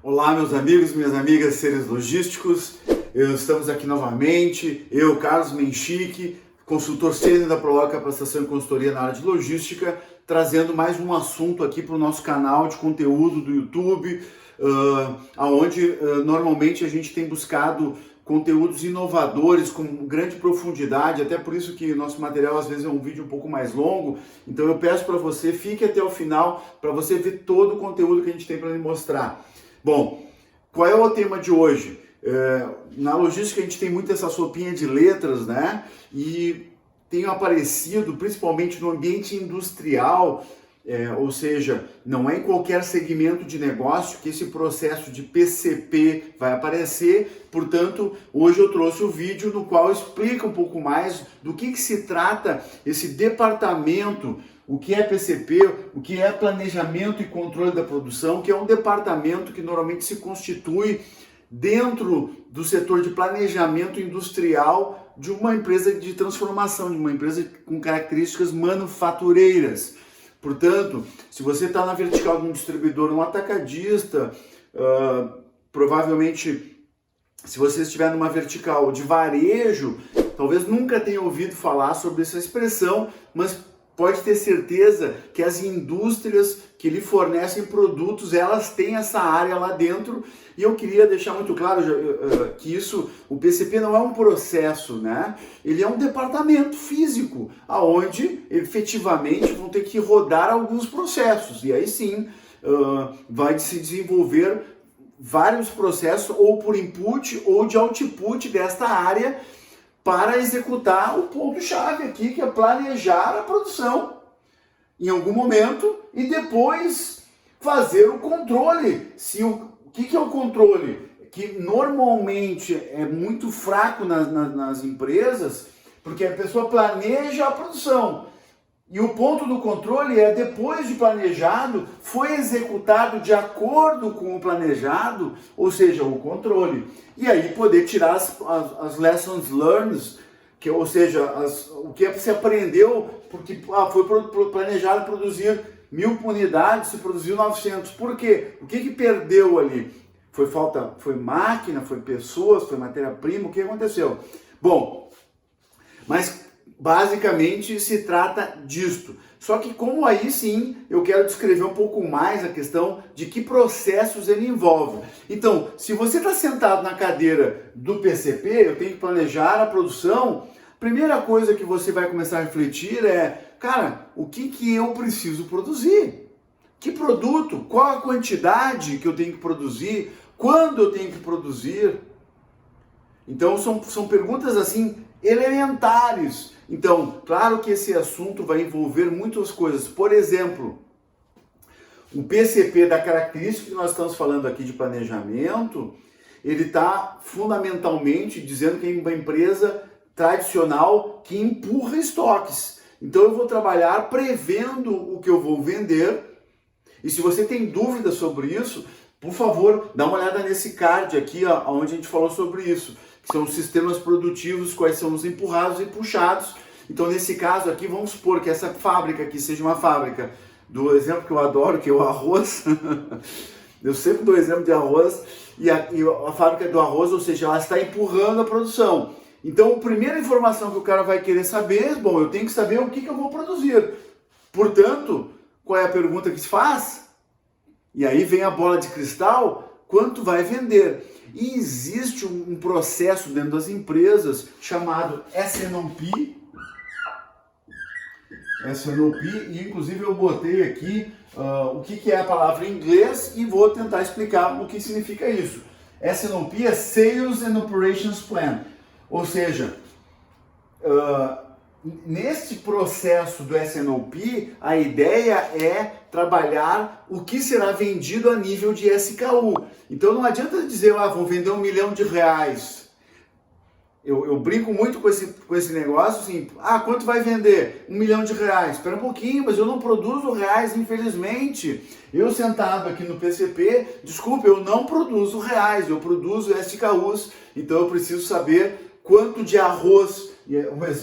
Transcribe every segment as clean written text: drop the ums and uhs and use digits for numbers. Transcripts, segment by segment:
Olá, meus amigos, minhas amigas, seres logísticos. Estamos aqui novamente, eu, Carlos Menchique, consultor sênior da Prologue Capacitação e Consultoria na área de logística, trazendo mais um assunto aqui para o nosso canal de conteúdo do YouTube, onde normalmente a gente tem buscado conteúdos inovadores com grande profundidade, até por isso que nosso material às vezes é um vídeo um pouco mais longo. Então eu peço para você, fique até o final para você ver todo o conteúdo que a gente tem para lhe mostrar. Bom, qual é o tema de hoje? Na logística a gente tem muito essa sopinha de letras, né? E tem aparecido, principalmente no ambiente industrial, ou seja, não é em qualquer segmento de negócio que esse processo de PCP vai aparecer. Portanto, hoje eu trouxe o vídeo no qual explica um pouco mais do que se trata esse departamento, o que é PCP, o que é planejamento e controle da produção, que é um departamento que normalmente se constitui dentro do setor de planejamento industrial de uma empresa de transformação, de uma empresa com características manufatureiras. Portanto, se você está na vertical de um distribuidor, um atacadista, provavelmente, se você estiver numa vertical de varejo, talvez nunca tenha ouvido falar sobre essa expressão, mas pode ter certeza que as indústrias que lhe fornecem produtos, elas têm essa área lá dentro. E eu queria deixar muito claro que o PCP não é um processo, né? Ele é um departamento físico, aonde efetivamente vão ter que rodar alguns processos. E aí sim, vai se desenvolver vários processos, ou por input ou de output desta área, para executar o ponto-chave aqui, que é planejar a produção em algum momento e depois fazer o controle. O que é o controle? Que normalmente é muito fraco nas empresas, porque a pessoa planeja a produção. E o ponto do controle é, depois de planejado, foi executado de acordo com o planejado, ou seja, o controle. E aí poder tirar as lessons learned, ou seja, o que se aprendeu, porque foi planejado produzir 1000 unidades, se produziu 900. Por quê? O que perdeu ali? Foi máquina, foi pessoas, foi matéria-prima, o que aconteceu? Bom, mas basicamente se trata disto. Só que como aí sim eu quero descrever um pouco mais a questão de que processos ele envolve. Então, se você está sentado na cadeira do PCP, eu tenho que planejar a produção, a primeira coisa que você vai começar a refletir é, cara, o que eu preciso produzir? Que produto? Qual a quantidade que eu tenho que produzir? Quando eu tenho que produzir? Então são perguntas assim elementares. Então, claro que esse assunto vai envolver muitas coisas. Por exemplo, o PCP, da característica que nós estamos falando aqui de planejamento, ele está fundamentalmente dizendo que é uma empresa tradicional que empurra estoques. Então eu vou trabalhar prevendo o que eu vou vender. E se você tem dúvidas sobre isso, por favor, dá uma olhada nesse card aqui, onde a gente falou sobre isso. Que são os sistemas produtivos, quais são os empurrados e puxados. Então, nesse caso aqui, vamos supor que essa fábrica aqui seja uma fábrica do exemplo que eu adoro, que é o arroz. Eu sempre dou exemplo de arroz. E a fábrica do arroz, ou seja, ela está empurrando a produção. Então, a primeira informação que o cara vai querer saber, bom, eu tenho que saber o que eu vou produzir. Portanto, qual é a pergunta que se faz? E aí vem a bola de cristal, quanto vai vender? E existe um processo dentro das empresas chamado S&OP, e inclusive eu botei aqui o que é a palavra em inglês e vou tentar explicar o que significa isso. S&OP é Sales and Operations Plan, ou seja, nesse processo do S&OP, a ideia é trabalhar o que será vendido a nível de SKU. Então não adianta dizer, vou vender R$1 milhão. Eu brinco muito com esse negócio, assim, quanto vai vender? R$1 milhão. Espera um pouquinho, mas eu não produzo reais, infelizmente. Eu sentado aqui no PCP, desculpa, eu não produzo reais, eu produzo SKUs, então eu preciso saber quanto de arroz,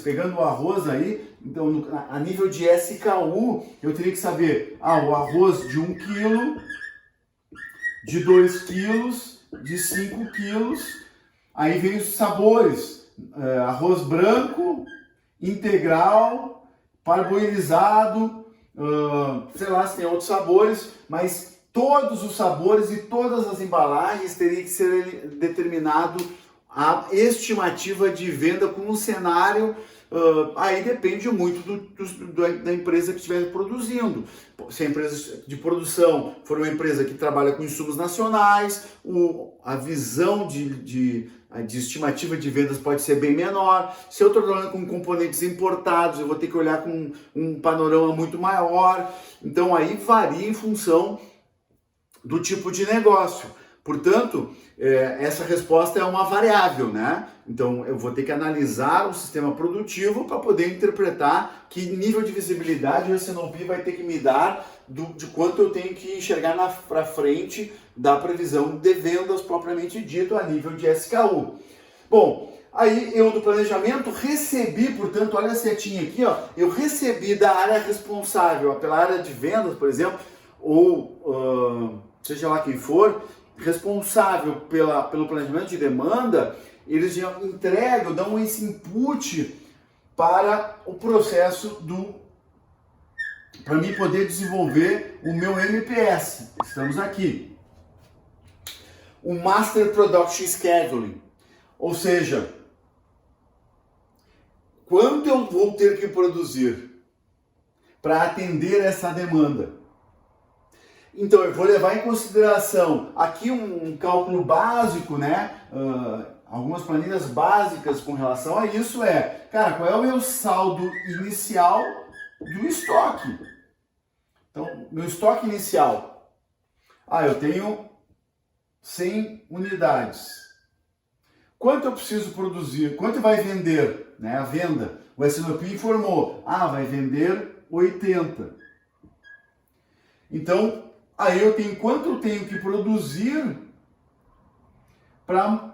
pegando o arroz aí, então a nível de SKU, eu teria que saber, o arroz de 1 quilo de 2 quilos, de 5 quilos. Aí vem os sabores, arroz branco, integral, parboilizado, sei lá se tem outros sabores, mas todos os sabores e todas as embalagens teria que ser determinado a estimativa de venda com um cenário. Aí depende muito da empresa que estiver produzindo. Se a empresa de produção for uma empresa que trabalha com insumos nacionais, a visão de estimativa de vendas pode ser bem menor. Se eu estou trabalhando com componentes importados, eu vou ter que olhar com um panorama muito maior. Então aí varia em função do tipo de negócio. Portanto, essa resposta é uma variável, né? Então, eu vou ter que analisar o sistema produtivo para poder interpretar que nível de visibilidade o S&OP vai ter que me dar de quanto eu tenho que enxergar para frente da previsão de vendas propriamente dito a nível de SKU. Bom, aí eu do planejamento recebi, portanto, olha a setinha aqui, ó, eu recebi da área responsável pela área de vendas, por exemplo, ou seja lá quem for, responsável pelo planejamento de demanda, eles já entregam, dão esse input para o processo para mim poder desenvolver o meu MPS. Estamos aqui. O Master Production Scheduling, ou seja, quanto eu vou ter que produzir para atender essa demanda. Então, eu vou levar em consideração aqui um cálculo básico, né? Algumas planilhas básicas com relação a isso cara, qual é o meu saldo inicial do estoque? Então, meu estoque inicial. Eu tenho 100 unidades. Quanto eu preciso produzir? Quanto vai vender? Né? A venda. O S&OP informou, vai vender 80. Então, aí eu tenho quanto eu tenho que produzir para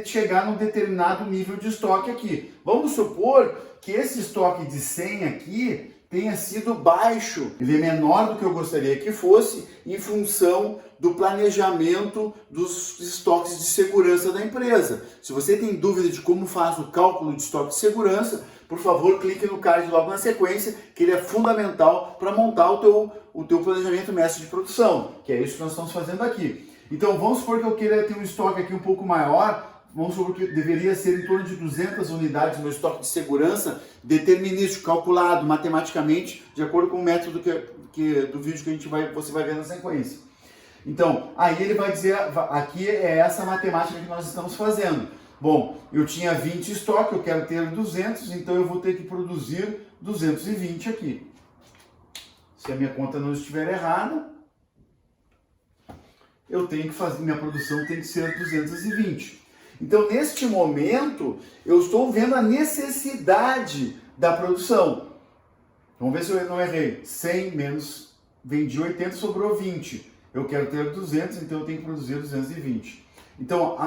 chegar num determinado nível de estoque aqui. Vamos supor que esse estoque de 100 aqui tenha sido baixo, ele é menor do que eu gostaria que fosse, em função do planejamento dos estoques de segurança da empresa. Se você tem dúvida de como faz o cálculo de estoque de segurança, por favor, clique no card logo na sequência, que ele é fundamental para montar o teu planejamento mestre de produção, que é isso que nós estamos fazendo aqui. Então, vamos supor que eu queira ter um estoque aqui um pouco maior, vamos supor que deveria ser em torno de 200 unidades no estoque de segurança, determinístico, calculado matematicamente, de acordo com o método do vídeo que você vai ver na sequência. Então, aí ele vai dizer, aqui é essa matemática que nós estamos fazendo. Bom, eu tinha 20 estoque, eu quero ter 200, então eu vou ter que produzir 220 aqui. Se a minha conta não estiver errada, eu tenho que fazer, minha produção tem que ser 220. Então, neste momento, eu estou vendo a necessidade da produção. Vamos ver se eu não errei. 100 menos, vendi 80, sobrou 20. Eu quero ter 200, então eu tenho que produzir 220. Então,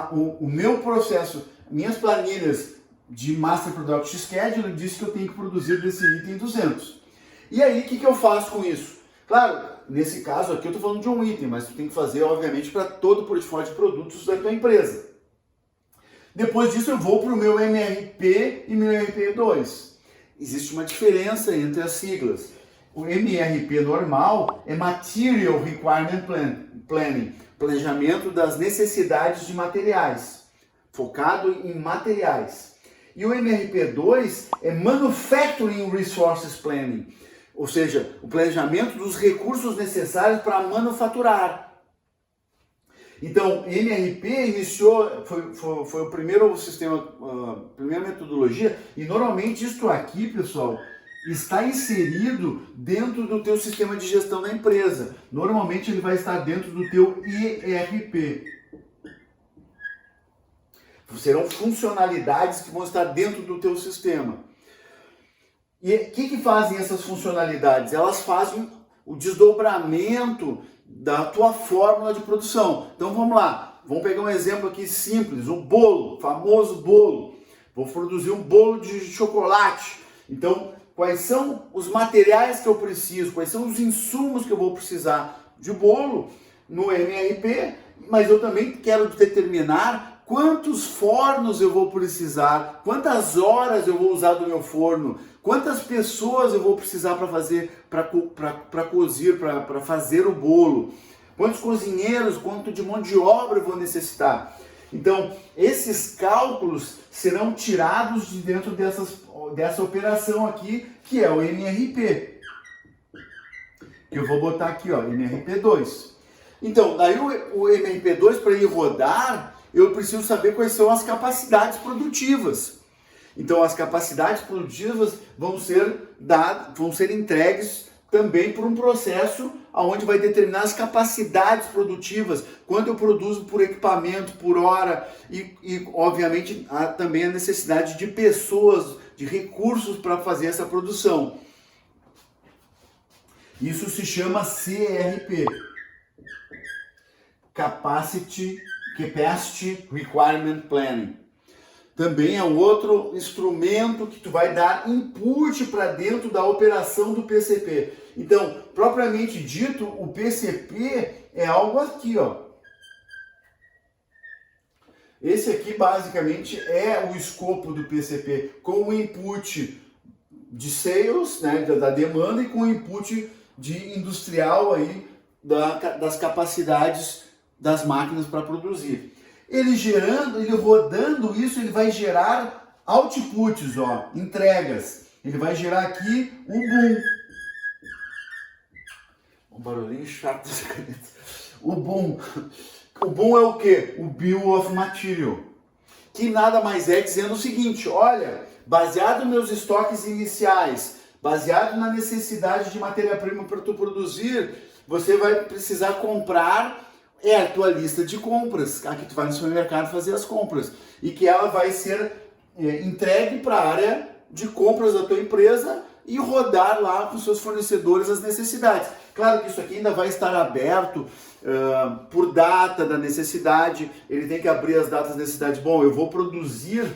o meu processo, minhas planilhas de Master Production Schedule diz que eu tenho que produzir desse item 200. E aí, o que eu faço com isso? Claro, nesse caso aqui eu estou falando de um item, mas tu tem que fazer, obviamente, para todo o portfólio de produtos da tua empresa. Depois disso, eu vou para o meu MRP e meu MRP2. Existe uma diferença entre as siglas. O MRP normal é Material Requirement Planning, planejamento das necessidades de materiais, focado em materiais. E o MRP2 é Manufacturing Resources Planning, ou seja, o planejamento dos recursos necessários para manufaturar. Então, MRP iniciou, foi o primeiro sistema, a primeira metodologia, e normalmente isso aqui, pessoal, está inserido dentro do teu sistema de gestão da empresa. Normalmente ele vai estar dentro do teu ERP. Serão funcionalidades que vão estar dentro do teu sistema. E o que fazem essas funcionalidades? Elas fazem o desdobramento da tua fórmula de produção. Então vamos lá, vamos pegar um exemplo aqui simples, um bolo, famoso bolo. Vou produzir um bolo de chocolate. Então, quais são os materiais que eu preciso? Quais são os insumos que eu vou precisar de bolo? No MRP, mas eu também quero determinar quantos fornos eu vou precisar, quantas horas eu vou usar do meu forno, quantas pessoas eu vou precisar para fazer, para cozir, para fazer o bolo, quantos cozinheiros, quanto de mão de obra eu vou necessitar. Então, esses cálculos serão tirados de dentro dessa operação aqui, que é o MRP. Eu vou botar aqui, ó, MRP2. Então, daí o MRP2, para ele rodar, eu preciso saber quais são as capacidades produtivas. Então, as capacidades produtivas vão ser entregues também por um processo onde vai determinar as capacidades produtivas, quanto eu produzo por equipamento, por hora, e obviamente, há também a necessidade de pessoas, de recursos para fazer essa produção. Isso se chama CRP, Capacity Requirement Planning. Também é um outro instrumento que tu vai dar input para dentro da operação do PCP. Então, propriamente dito, o PCP é algo aqui, ó. Esse aqui basicamente é o escopo do PCP, com o input de sales, né, da demanda, e com o input de industrial aí das capacidades das máquinas para produzir. Ele rodando isso, ele vai gerar outputs, ó, entregas. Ele vai gerar aqui o boom. Um barulhinho chato dessa caneta. O boom. O boom é o quê? O Bill of Material. Que nada mais é dizendo o seguinte, olha, baseado nos meus estoques iniciais, baseado na necessidade de matéria-prima para tu produzir, você vai precisar comprar a tua lista de compras. Aqui tu vai no supermercado fazer as compras. E que ela vai ser entregue para a área de compras da tua empresa e rodar lá com seus fornecedores as necessidades. Claro que isso aqui ainda vai estar aberto por data da necessidade. Ele tem que abrir as datas da necessidade. Bom, eu vou produzir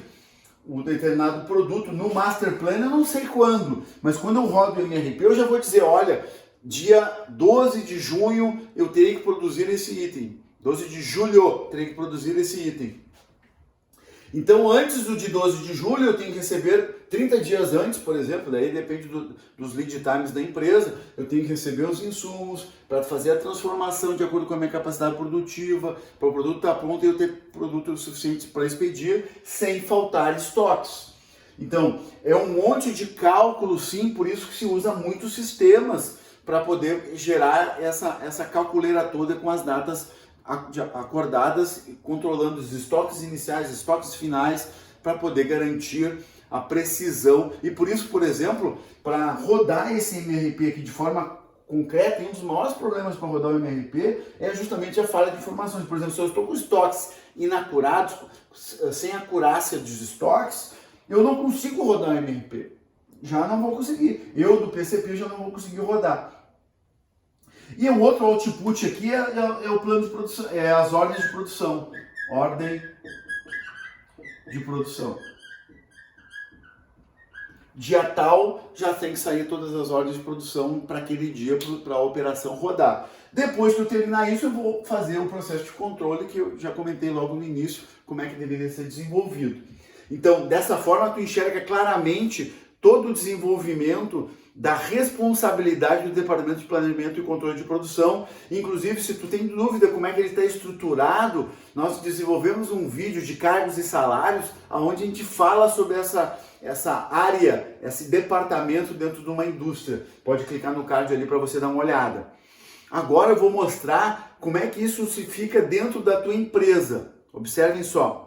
um determinado produto no Master Plan, eu não sei quando, mas quando eu rodo o MRP, eu já vou dizer, olha, dia 12 de junho eu terei que produzir esse item. 12 de julho terei que produzir esse item. Então, antes do dia 12 de julho, eu tenho que receber 30 dias antes, por exemplo, daí depende dos lead times da empresa, eu tenho que receber os insumos para fazer a transformação de acordo com a minha capacidade produtiva, para o produto estar pronto e eu ter produto suficiente para expedir, sem faltar estoques. Então, é um monte de cálculo, sim, por isso que se usa muitos sistemas para poder gerar essa calculeira toda com as datas acordadas, controlando os estoques iniciais, estoques finais, para poder garantir a precisão. E por isso, por exemplo, para rodar esse MRP aqui de forma concreta, um dos maiores problemas para rodar o MRP é justamente a falha de informações. Por exemplo, se eu estou com estoques inacurados, sem acurácia dos estoques, eu não consigo rodar o MRP. Já não vou conseguir. Eu do PCP já não vou conseguir rodar. E o outro output aqui é o plano de produção, é as ordens de produção. Ordem de produção. Dia tal, já tem que sair todas as ordens de produção para aquele dia, para a operação rodar. Depois que eu terminar isso, eu vou fazer o processo de controle, que eu já comentei logo no início, como é que deveria ser desenvolvido. Então, dessa forma, tu enxerga claramente todo o desenvolvimento da responsabilidade do Departamento de Planejamento e Controle de Produção. Inclusive, se tu tem dúvida como é que ele está estruturado, nós desenvolvemos um vídeo de cargos e salários, onde a gente fala sobre essa área, esse departamento dentro de uma indústria. Pode clicar no card ali para você dar uma olhada. Agora eu vou mostrar como é que isso se fica dentro da tua empresa. Observem só.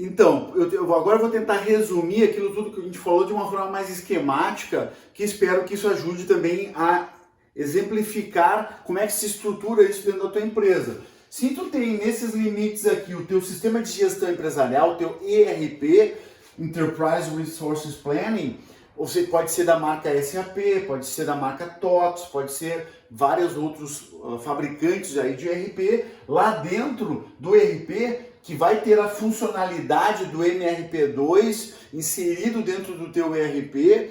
Então, eu agora vou tentar resumir aquilo tudo que a gente falou de uma forma mais esquemática, que espero que isso ajude também a exemplificar como é que se estrutura isso dentro da tua empresa. Se tu tem nesses limites aqui o teu sistema de gestão empresarial, o teu ERP, Enterprise Resources Planning, você pode ser da marca SAP, pode ser da marca TOTS, pode ser vários outros fabricantes aí de ERP, lá dentro do ERP, que vai ter a funcionalidade do MRP2 inserido dentro do teu ERP,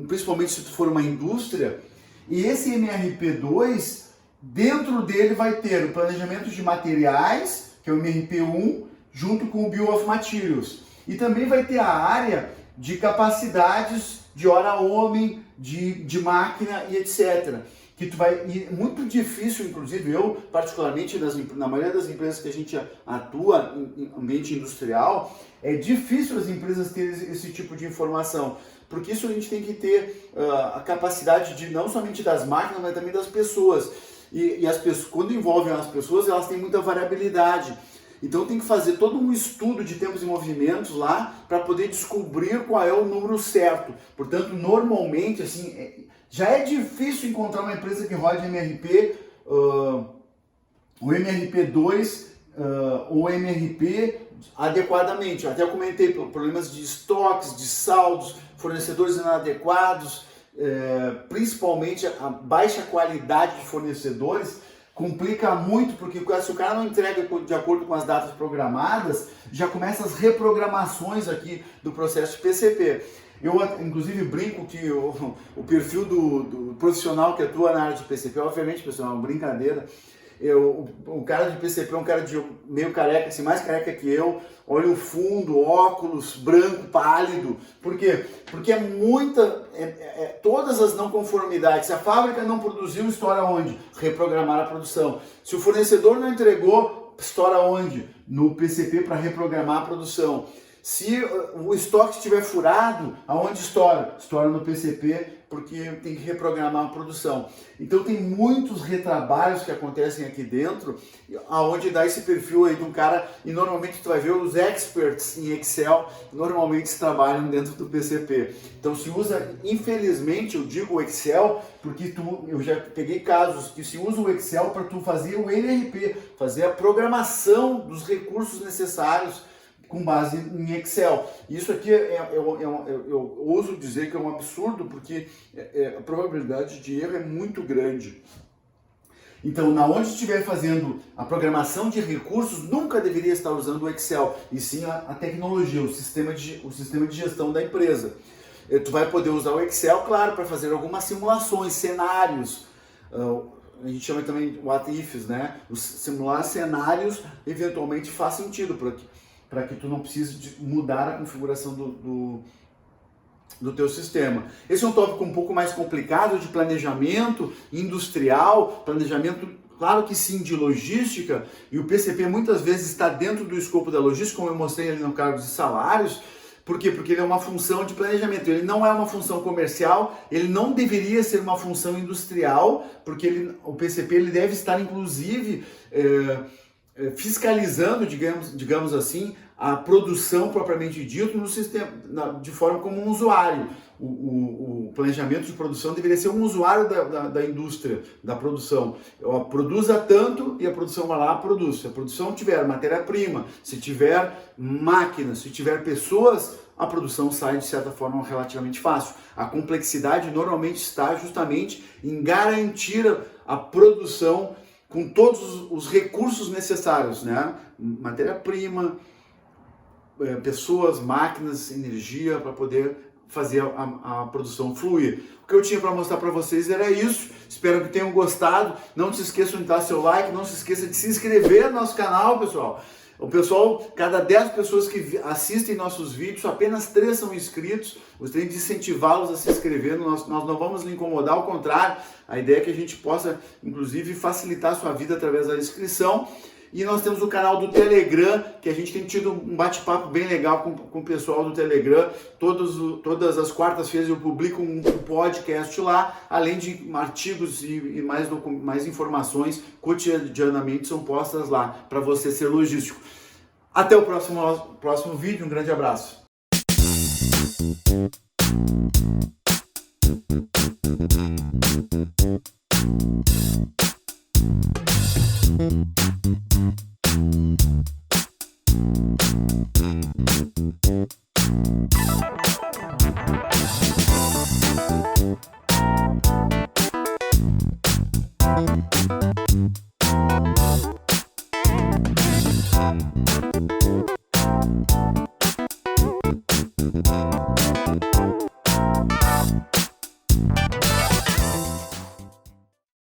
principalmente se tu for uma indústria, e esse MRP2, Dentro dele vai ter o planejamento de materiais, que é o MRP1, junto com o Bill of Materials. E também vai ter a área de capacidades de hora-homem, de máquina e etc. Que tu vai, e muito difícil, inclusive eu, particularmente na maioria das empresas que a gente atua em ambiente industrial, é difícil as empresas terem esse tipo de informação, porque isso a gente tem que ter a capacidade de não somente das máquinas, mas também das pessoas. E as pessoas, quando envolvem as pessoas, elas têm muita variabilidade. Então tem que fazer todo um estudo de tempos e movimentos lá para poder descobrir qual é o número certo. Portanto, normalmente, assim, já é difícil encontrar uma empresa que rode MRP, o MRP2 ou MRP adequadamente. Até eu comentei problemas de estoques, de saldos, fornecedores inadequados, principalmente a baixa qualidade de fornecedores. Complica muito, porque se o cara não entrega de acordo com as datas programadas, já começa as reprogramações aqui do processo de PCP. Eu, inclusive, brinco que o perfil do profissional que atua na área de PCP, obviamente, pessoal, é uma brincadeira. O cara de PCP é um cara meio careca, assim, mais careca que eu, olho fundo, óculos, branco, pálido. Por quê? Porque todas as não conformidades. Se a fábrica não produziu, estoura onde? Reprogramar a produção. Se o fornecedor não entregou, estoura onde? No PCP para reprogramar a produção. Se o estoque estiver furado, aonde estoura? Estoura no PCP, porque tem que reprogramar a produção. Então tem muitos retrabalhos que acontecem aqui dentro, aonde dá esse perfil aí de um cara, e normalmente tu vai ver os experts em Excel, normalmente trabalham dentro do PCP. Então se usa, infelizmente eu digo o Excel, porque eu já peguei casos que se usa o Excel para tu fazer o NRP, fazer a programação dos recursos necessários com base em Excel. Isso aqui eu ouso dizer que é um absurdo, porque a probabilidade de erro é muito grande. Então, na onde estiver fazendo a programação de recursos, nunca deveria estar usando o Excel, e sim a tecnologia, o sistema de gestão da empresa. Tu vai poder usar o Excel, claro, para fazer algumas simulações, cenários. A gente chama também what ifs, né? Simular cenários eventualmente faz sentido para que tu não precise mudar a configuração do teu sistema. Esse é um tópico um pouco mais complicado de planejamento industrial, planejamento, claro que sim, de logística, e o PCP muitas vezes está dentro do escopo da logística, como eu mostrei ali no cargos e salários. Por quê? Porque ele é uma função de planejamento, ele não é uma função comercial, ele não deveria ser uma função industrial, porque o PCP ele deve estar, inclusive, fiscalizando, digamos assim, a produção propriamente dita no sistema, de forma como um usuário. O planejamento de produção deveria ser um usuário da indústria, da produção. Produza tanto e a produção vai lá e produz. Se a produção tiver matéria-prima, se tiver máquinas, se tiver pessoas, a produção sai de certa forma relativamente fácil. A complexidade normalmente está justamente em garantir a produção com todos os recursos necessários, né? Matéria-prima, pessoas, máquinas, energia, para poder fazer a produção fluir. O que eu tinha para mostrar para vocês era isso. Espero que tenham gostado. Não se esqueçam de dar seu like, não se esqueça de se inscrever no nosso canal, pessoal. O pessoal, cada 10 pessoas que assistem nossos vídeos, apenas 3 são inscritos. Gostaria de incentivá-los a se inscrever. Nós não vamos lhe incomodar, ao contrário. A ideia é que a gente possa, inclusive, facilitar a sua vida através da inscrição. E nós temos o canal do Telegram, que a gente tem tido um bate-papo bem legal com o pessoal do Telegram. Todas as quartas-feiras eu publico um podcast lá, além de artigos e mais informações cotidianamente são postas lá para você ser logístico. Até o próximo vídeo, um grande abraço.